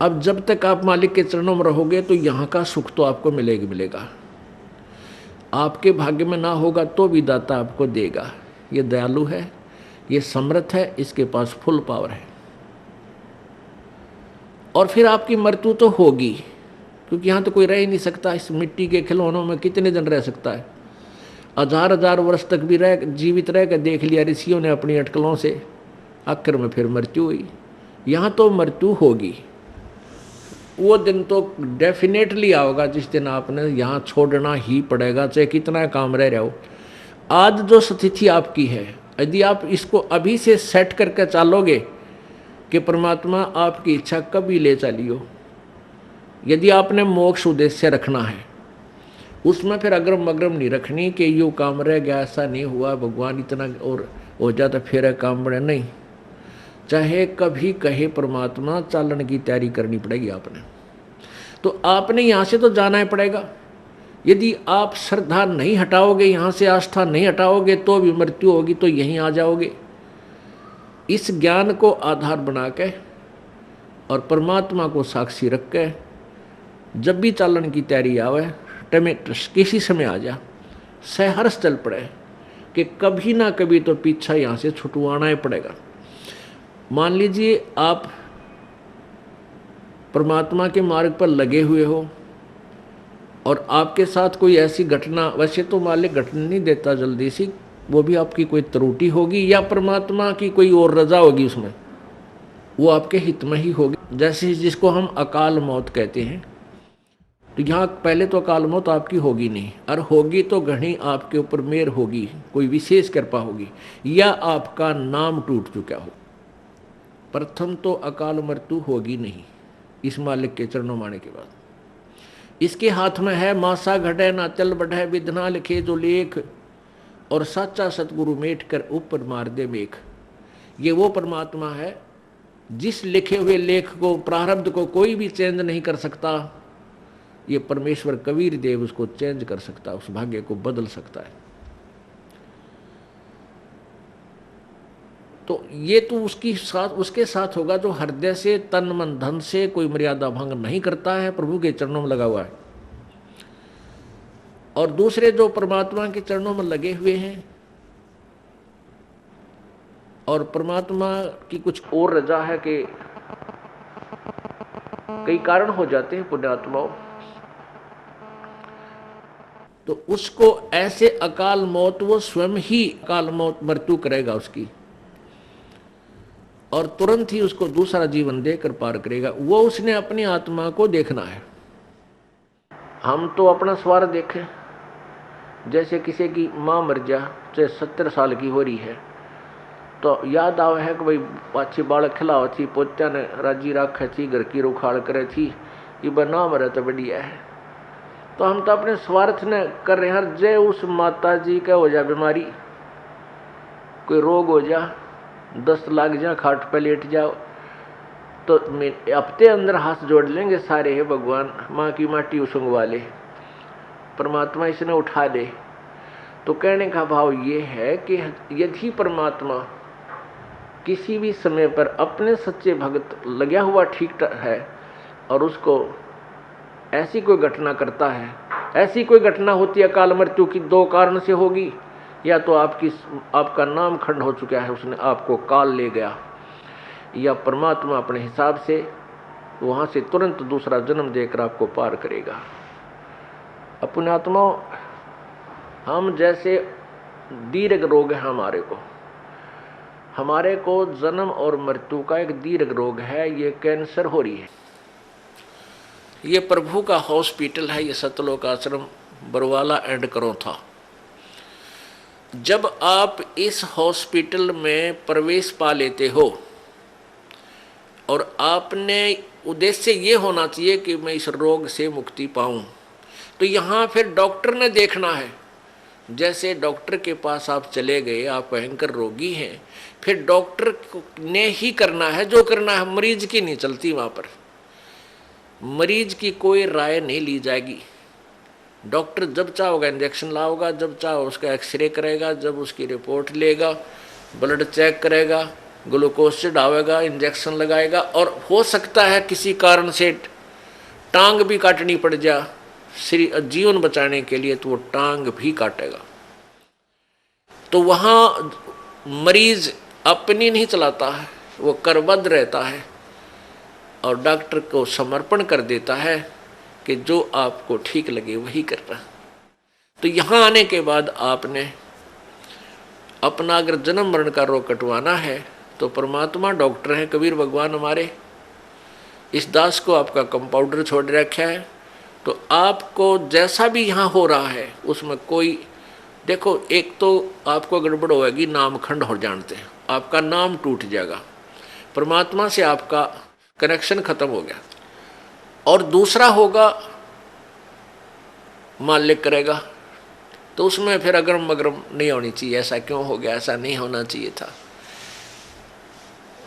अब जब तक आप मालिक के चरणों में रहोगे तो यहाँ का सुख तो आपको मिलेगा मिलेगा, आपके भाग्य में ना होगा तो भी दाता आपको देगा। ये दयालु है, ये समर्थ है, इसके पास फुल पावर है। और फिर आपकी मृत्यु तो होगी, क्योंकि यहाँ तो कोई रह ही नहीं सकता। इस मिट्टी के खिलौनों में कितने दिन रह सकता है? हजार हजार वर्ष तक भी रह जीवित रह कर देख लिया ऋषियों ने अपनी अटकलों से, आखिर में फिर मृत्यु हुई। यहाँ तो मृत्यु होगी। वो दिन तो डेफिनेटली आओगा जिस दिन आपने यहाँ छोड़ना ही पड़ेगा, चाहे कितना काम रह रहा हो। आज जो स्थिति आपकी है, यदि आप इसको अभी से सेट करके चलोगे कि परमात्मा आपकी इच्छा कभी ले चलियो, यदि आपने मोक्ष उद्देश्य रखना है, उसमें फिर अग्रम अग्रम नहीं रखनी कि यूँ काम रह गया, ऐसा नहीं हुआ, भगवान इतना और हो जाता फिर काम बढ़े, नहीं। चाहे कभी कहे परमात्मा, चालन की तैयारी करनी पड़ेगी आपने। तो आपने यहाँ से तो जाना ही पड़ेगा। यदि आप श्रद्धा नहीं हटाओगे, यहाँ से आस्था नहीं हटाओगे, तो भी मृत्यु होगी, तो यहीं आ जाओगे। इस ज्ञान को आधार बना के और परमात्मा को साक्षी रख के जब भी चालन की तैयारी आवे, किसी समय आ जा, सहर्ष चल पड़े कि कभी ना कभी तो पीछा यहाँ से छुटवाना ही पड़ेगा। मान लीजिए आप परमात्मा के मार्ग पर लगे हुए हो और आपके साथ कोई ऐसी घटना, वैसे तो मालिक घटना नहीं देता जल्दी सी, वो भी आपकी कोई त्रुटि होगी या परमात्मा की कोई और रजा होगी, उसमें वो आपके हित में ही होगी। जैसे जिसको हम अकाल मौत कहते हैं, तो यहाँ पहले तो अकाल मौत आपकी होगी नहीं, और होगी तो घनी आपके ऊपर मेहर होगी, कोई विशेष कृपा होगी, या आपका नाम टूट चुका हो। प्रथम तो अकाल मृत्यु होगी नहीं इस मालिक के चरणों माने के बाद। इसके हाथ में है मासा घटे ना चल बढ़े, विधना लिखे जो लेख, और सच्चा सतगुरु मेट कर ऊपर मार दे मेख। ये वो परमात्मा है जिस लिखे हुए लेख को, प्रारब्ध को कोई भी चेंज नहीं कर सकता। ये परमेश्वर कबीर देव उसको चेंज कर सकता है, उस भाग्य को बदल सकता है। तो ये तो उसके साथ होगा जो हृदय से, तन मन धन से कोई मर्यादा भंग नहीं करता है, प्रभु के चरणों में लगा हुआ है। और दूसरे जो परमात्मा के चरणों में लगे हुए हैं और परमात्मा की कुछ और रजा है कि कई कारण हो जाते हैं पुण्यात्माओं, तो उसको ऐसे अकाल मौत, वो स्वयं ही अकाल मौत मृत्यु करेगा उसकी, और तुरंत ही उसको दूसरा जीवन देकर पार करेगा। वो उसने अपनी आत्मा को देखना है। हम तो अपना स्वार्थ देखें। जैसे किसी की माँ मर जा, चाहे 70 साल की हो रही है, तो याद आवे है कि भाई पाछी बालक खिलाओ थी, पोत्या ने राजी रखे थी, घर की रुखाड़ करे थी, ये बना मरे तो बढ़िया है। तो हम तो अपने स्वार्थ ने कर रहे हैं। जय उस माता जी का हो जा बीमारी, कोई रोग हो जा, 10 लाख जा, खाट पे लेट जाओ, तो हफ्ते अंदर हाथ जोड़ लेंगे सारे, है भगवान माँ की माटी उसंगवा ले, परमात्मा इसने उठा दे। तो कहने का भाव ये है कि यदि परमात्मा किसी भी समय पर अपने सच्चे भक्त लगा हुआ ठीक है और उसको ऐसी कोई घटना करता है, ऐसी कोई घटना होती है अकाल मृत्यु की, 2 कारण से होगी। या तो आपका नाम खंड हो चुका है, उसने आपको काल ले गया, या परमात्मा अपने हिसाब से वहाँ से तुरंत दूसरा जन्म देकर आपको पार करेगा। अपने आत्मा, हम जैसे दीर्घ रोग है हमारे को जन्म और मृत्यु का एक दीर्घ रोग है, ये कैंसर हो रही है। ये प्रभु का हॉस्पिटल है, ये सतलोक आश्रम बरवाला एंड करो था। जब आप इस हॉस्पिटल में प्रवेश पा लेते हो और आपने उद्देश्य ये होना चाहिए कि मैं इस रोग से मुक्ति पाऊं, तो यहाँ फिर डॉक्टर ने देखना है। जैसे डॉक्टर के पास आप चले गए, आप भयंकर रोगी हैं, फिर डॉक्टर ने ही करना है जो करना है, मरीज की नहीं चलती। वहाँ पर मरीज की कोई राय नहीं ली जाएगी। डॉक्टर जब चाहोगा इंजेक्शन लाओगा, जब चाहो उसका एक्सरे करेगा, जब उसकी रिपोर्ट लेगा, ब्लड चेक करेगा, ग्लूकोज से डालेगा, इंजेक्शन लगाएगा, और हो सकता है किसी कारण से टांग भी काटनी पड़ जा जीवन बचाने के लिए, तो वो टांग भी काटेगा। तो वहाँ मरीज अपनी नहीं चलाता है, वो करबद्ध रहता है और डॉक्टर को समर्पण कर देता है कि जो आपको ठीक लगे वही करना। तो यहाँ आने के बाद आपने अपना अगर जन्म मरण का रोग कटवाना है तो परमात्मा डॉक्टर हैं, कबीर भगवान हमारे, इस दास को आपका कंपाउंडर छोड़ रखा है। तो आपको जैसा भी यहाँ हो रहा है उसमें कोई, देखो एक तो आपको गड़बड़ होगी, नामखंड हो जानते हैं, आपका नाम टूट जाएगा, परमात्मा से आपका कनेक्शन खत्म हो गया। और दूसरा होगा मालिक करेगा, तो उसमें फिर अगरम मगरम नहीं होनी चाहिए, ऐसा क्यों हो गया, ऐसा नहीं होना चाहिए था।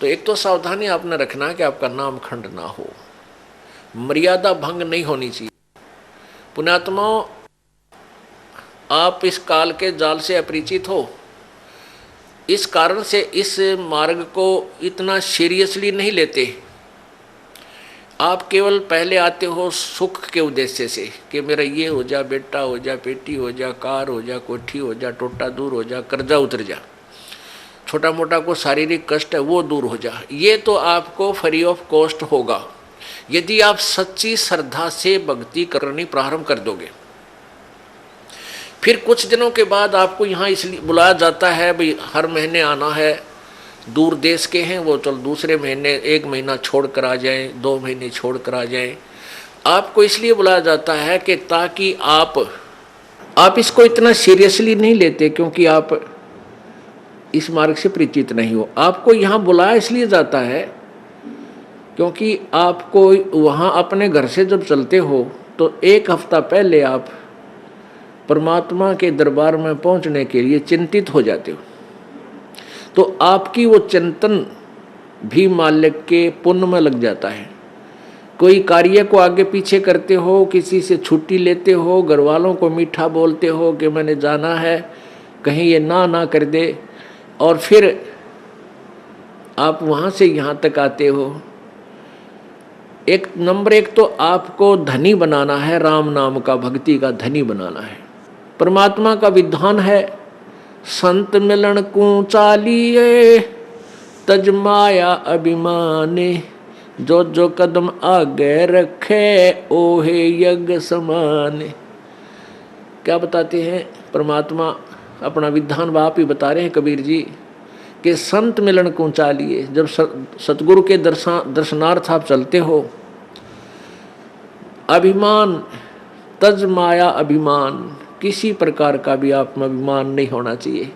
तो एक तो सावधानी आपने रखना है कि आपका नाम खंड ना हो, मर्यादा भंग नहीं होनी चाहिए। पुण्यात्माओं, आप इस काल के जाल से अपरिचित हो, इस कारण से इस मार्ग को इतना सीरियसली नहीं लेते। आप केवल पहले आते हो सुख के उद्देश्य से कि मेरा ये हो जा, बेटा हो जा, बेटी हो जा, कार हो जा, कोठी हो जा, टोटा दूर हो जा, कर्जा उतर जा, छोटा मोटा को शारीरिक कष्ट है वो दूर हो जा। ये तो आपको फ्री ऑफ कॉस्ट होगा यदि आप सच्ची श्रद्धा से भक्ति करनी प्रारंभ कर दोगे। फिर कुछ दिनों के बाद आपको यहाँ इसलिए बुलाया जाता है, भाई हर महीने आना है, दूर देश के हैं वो, चल दूसरे महीने 1 महीना छोड़ कर आ जाएं, 2 महीने छोड़ कर आ जाएं। आपको इसलिए बुलाया जाता है कि ताकि आप इसको इतना सीरियसली नहीं लेते, क्योंकि आप इस मार्ग से परिचित नहीं हो। आपको यहाँ बुलाया इसलिए जाता है क्योंकि आपको वहाँ अपने घर से जब चलते हो तो 1 हफ्ता पहले आप परमात्मा के दरबार में पहुँचने के लिए चिंतित हो जाते हो। तो आपकी वो चिंतन भी मालिक के पुण्य में लग जाता है। कोई कार्य को आगे पीछे करते हो, किसी से छुट्टी लेते हो, घर वालों को मीठा बोलते हो कि मैंने जाना है, कहीं ये ना कर दे, और फिर आप वहाँ से यहाँ तक आते हो। नंबर 1 तो आपको धनी बनाना है, राम नाम का, भक्ति का धनी बनाना है। परमात्मा का विधान है, संत मिलन को चालिए तज माया अभिमाने, जो जो कदम आगे रखे ओहे यज्ञ समाने। क्या बताते हैं परमात्मा, अपना विधान आप ही बता रहे हैं कबीर जी कि संत मिलन को चालिए। जब सतगुरु के दर्शनार्थ आप चलते हो, अभिमान तज माया अभिमान, किसी प्रकार का भी आप में अभिमान नहीं होना चाहिए,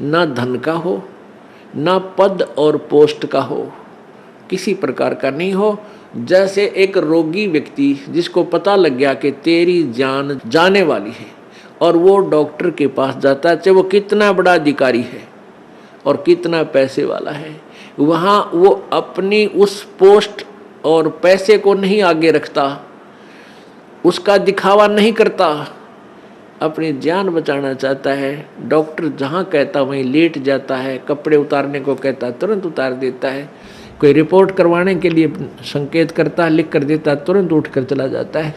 ना धन का हो, ना पद और पोस्ट का हो, किसी प्रकार का नहीं हो। जैसे एक रोगी व्यक्ति जिसको पता लग गया कि तेरी जान जाने वाली है और वो डॉक्टर के पास जाता है, चाहे वो कितना बड़ा अधिकारी है और कितना पैसे वाला है, वहाँ वो अपनी उस पोस्ट और पैसे को नहीं आगे रखता, उसका दिखावा नहीं करता, अपनी जान बचाना चाहता है। डॉक्टर जहाँ कहता वहीं लेट जाता है, कपड़े उतारने को कहता तुरंत उतार देता है, कोई रिपोर्ट करवाने के लिए संकेत करता है, लिख कर देता, तुरंत उठ कर चला जाता है।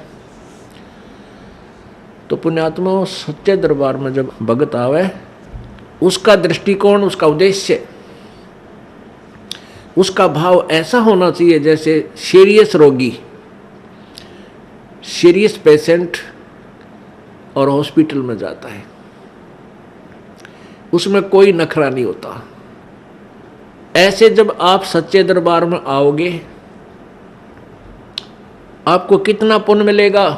तो पुण्यात्मा, सच्चे दरबार में जब भगत आवे, उसका दृष्टिकोण, उसका उद्देश्य, उसका भाव ऐसा होना चाहिए जैसे सीरियस रोगी, सीरियस पेशेंट और हॉस्पिटल में जाता है, उसमें कोई नखरा नहीं होता। ऐसे जब आप सच्चे दरबार में आओगे, आपको कितना पुण्य मिलेगा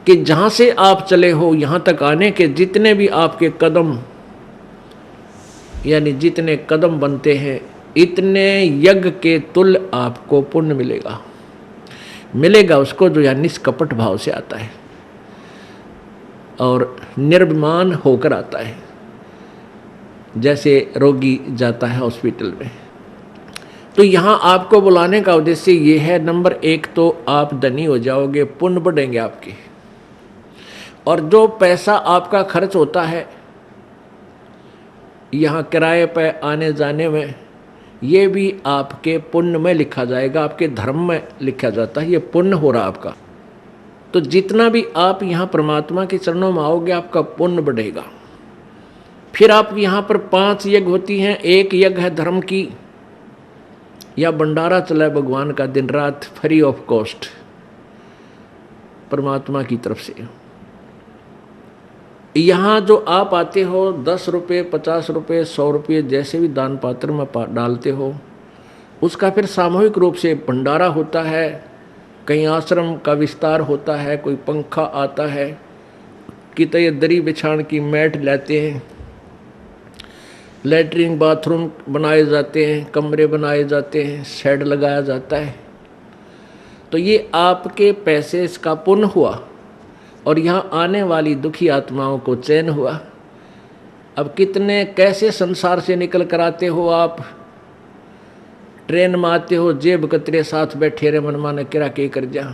कि जहां से आप चले हो यहां तक आने के जितने भी आपके कदम, यानी जितने कदम बनते हैं, इतने यज्ञ के तुल्य आपको पुण्य मिलेगा उसको जो या निष्कपट भाव से आता है और निर्भिमान होकर आता है, जैसे रोगी जाता है हॉस्पिटल में। तो यहाँ आपको बुलाने का उद्देश्य ये है, नंबर 1 तो आप धनी हो जाओगे, पुण्य बढ़ेंगे आपके, और जो पैसा आपका खर्च होता है यहाँ किराए पे आने जाने में, ये भी आपके पुण्य में लिखा जाएगा, आपके धर्म में लिखा जाता है, ये पुण्य हो रहा आपका। तो जितना भी आप यहाँ परमात्मा के चरणों में आओगे आपका पुण्य बढ़ेगा। फिर आप यहाँ पर 5 यज्ञ होती हैं। एक यज्ञ है धर्म की, या भंडारा चला है भगवान का दिन रात फ्री ऑफ कॉस्ट परमात्मा की तरफ से। यहाँ जो आप आते हो 10 रुपये, 50 रुपये, 100 रुपये जैसे भी दान पात्र में डालते हो, उसका फिर सामूहिक रूप से भंडारा होता है। कहीं आश्रम का विस्तार होता है, कोई पंखा आता है, कितने दरी बिछाण की मैट लाते हैं, लैट्रिन बाथरूम बनाए जाते हैं, कमरे बनाए जाते हैं, शेड लगाया जाता है। तो ये आपके पैसे इसका पुण्य हुआ और यहाँ आने वाली दुखी आत्माओं को चैन हुआ। अब कितने कैसे संसार से निकल कर आते हो आप, ट्रेन में आते हो, जेब कतरे साथ बैठे रहे, मन माने किरा के कर जा।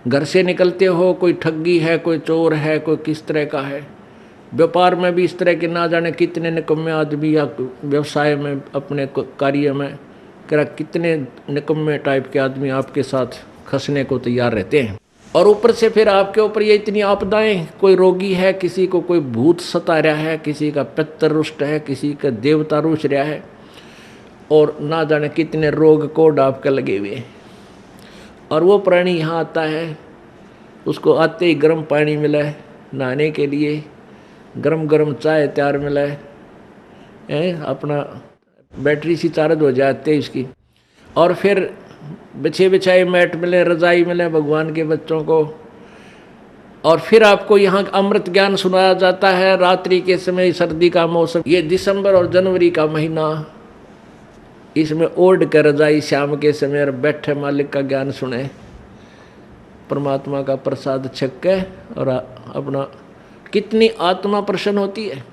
घर से निकलते हो, कोई ठगी है, कोई चोर है, कोई किस तरह का है। व्यापार में भी इस तरह के ना जाने कितने निकम्मे आदमी, या व्यवसाय में अपने कार्य में किरा कितने निकम्मे टाइप के आदमी आपके साथ खसने को तैयार रहते हैं। और ऊपर से फिर आपके ऊपर ये इतनी आपदाएं, कोई रोगी है, किसी को कोई भूत सता रहा है, किसी का पितर रुष्ट है, किसी का देवता रुष्ट रहा है, और ना जाने कितने रोग कोड आपके लगे हुए। और वो प्राणी यहाँ आता है, उसको आते ही गर्म पानी मिला है नहाने के लिए, गरम गरम चाय तैयार मिला है, अपना बैटरी सी चार्ज हो जाती है इसकी। और फिर बिछे बिछाए मैट मिले, रजाई मिले भगवान के बच्चों को। और फिर आपको यहाँ अमृत ज्ञान सुनाया जाता है रात्रि के समय, सर्दी का मौसम, ये दिसंबर और जनवरी का महीना, इसमें ओढ़ कर रजाई शाम के समय और बैठे मालिक का ज्ञान सुने, परमात्मा का प्रसाद छक के, और अपना कितनी आत्मा प्रसन्न होती है।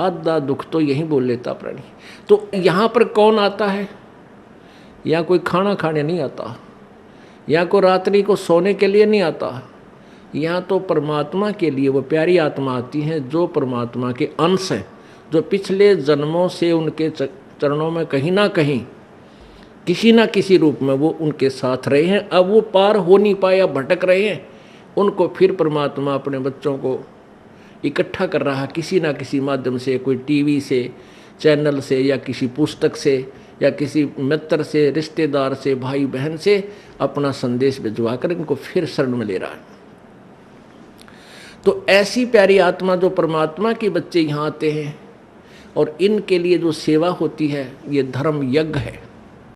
आधा दुख तो यही बोल लेता प्राणी। तो यहाँ पर कौन आता है? यहाँ कोई खाना खाने नहीं आता, यहाँ को रात्रि को सोने के लिए नहीं आता, यहाँ तो परमात्मा के लिए वो प्यारी आत्मा आती हैं जो परमात्मा के अंश हैं, जो पिछले जन्मों से उनके चरणों में कहीं ना कहीं किसी ना किसी रूप में वो उनके साथ रहे हैं। अब वो पार हो नहीं पाए, अब भटक रहे हैं, उनको फिर परमात्मा अपने बच्चों को इकट्ठा कर रहा किसी ना किसी माध्यम से, कोई टीवी से, चैनल से, या किसी पुस्तक से, या किसी मित्र से, रिश्तेदार से, भाई बहन से अपना संदेश भिजवा कर इनको फिर शरण में ले रहा है। तो ऐसी प्यारी आत्मा जो परमात्मा के बच्चे यहाँ आते हैं, और इनके लिए जो सेवा होती है, ये धर्म यज्ञ है।